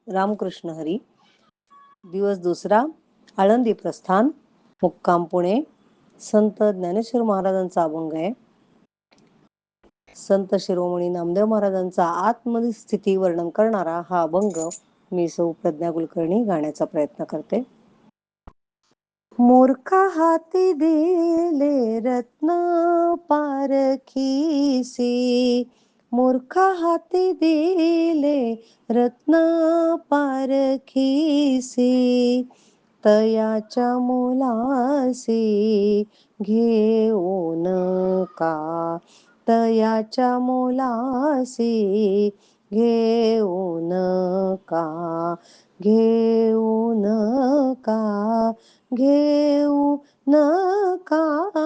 रामकृष्ण हरी. दिवस दुसरा. आळंदी प्रस्थान. मुक्काम पुणे. संत ज्ञानेश्वर महाराजांचा अभंग आहे. संत शिरोमणी नामदेव महाराजांचा आत्मस्थिती वर्णन करणारा हा अभंग मी सौ प्रज्ञा कुलकर्णी गाण्याचा प्रयत्न करते. मूर्खा हाती दिले रत्न पारखीसी, मूर्खा हाती दिले रत्न पारखीसी, तयाच्या मुलासी घेऊ नका, तयाच्या मुलासी घेऊ नका, घेऊ नका, घेऊ नका.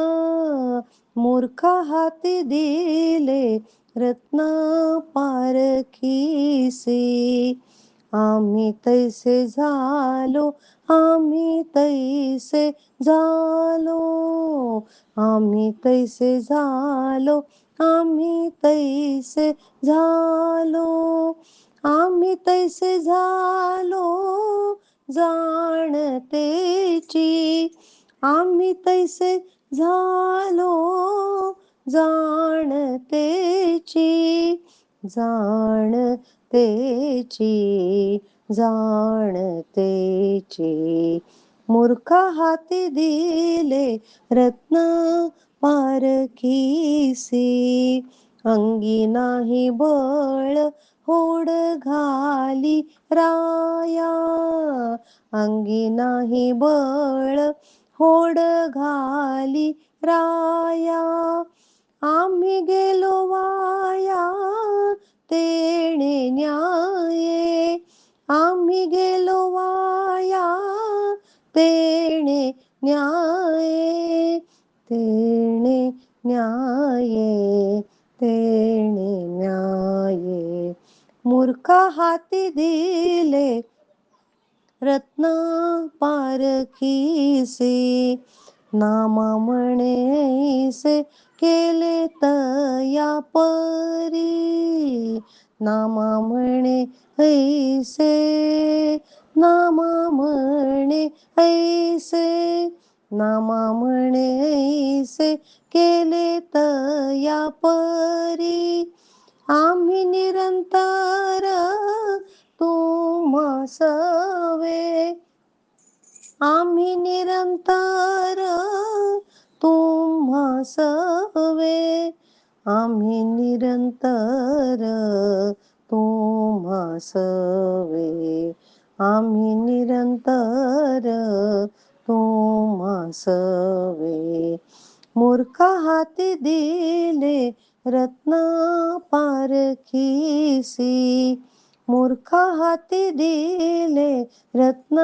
मूर्खा हाती दिले रत्न पारखीसी, आम्ही तैसे झालो, आम्ही तैसे झालो, आम्ही तैसे झालो, आम्ही तैसे झालो, आम्ही तैसे झालो जाणतेची, आम्ही तैसे झालो जाणतेची, जाणतेची, जाणतेची. मूर्खा हाती दिले रत्न पारखीसी, अंगी नाही बळ होड घाली राया, अंगी नाही बळ होड घाली राया, आम्ही गेलो वाया तेणे न्याये, आम्ही गेलो वाया तेणे न्याये, तेणे न्याये, तेणे न्याये. मूर्खा हाती दिले रत्न पारखीसी, नामा म्हणेसे केले तया परी, नामा म्हणे ऐसे, नामा म्हणे ऐसे, नामा म्हणे ऐसे केले तया परी, आम्ही निरंतर तुम्हा सवे, आम्ही निरंतर तुम्हा सवे, आम्ही निरंतर तुम्हा सवे, आम्ही निरंतर तुम्हा सवे. मूर्खा हाती दिले रत्न पारखीसी, मूर्खा हाती दिले रत्न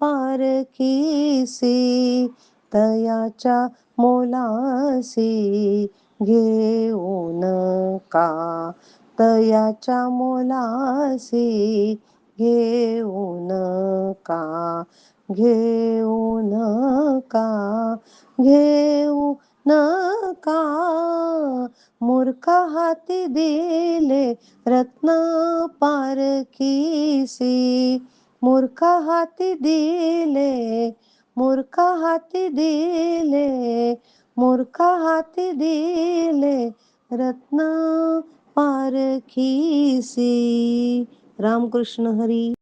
पारखीसी, तयाच्या मोलासी घेऊ नका, तयाच्या मोलासी घेऊ नका, घेऊ नका, घेऊ नका. मूर्खा हाती दिले रत्न पारखीसी, मूर्खा हाती दिले, मूर्खा हाती दिले, मूर्खा हाती दिले रत्न पारखीसी. रामकृष्ण हरी.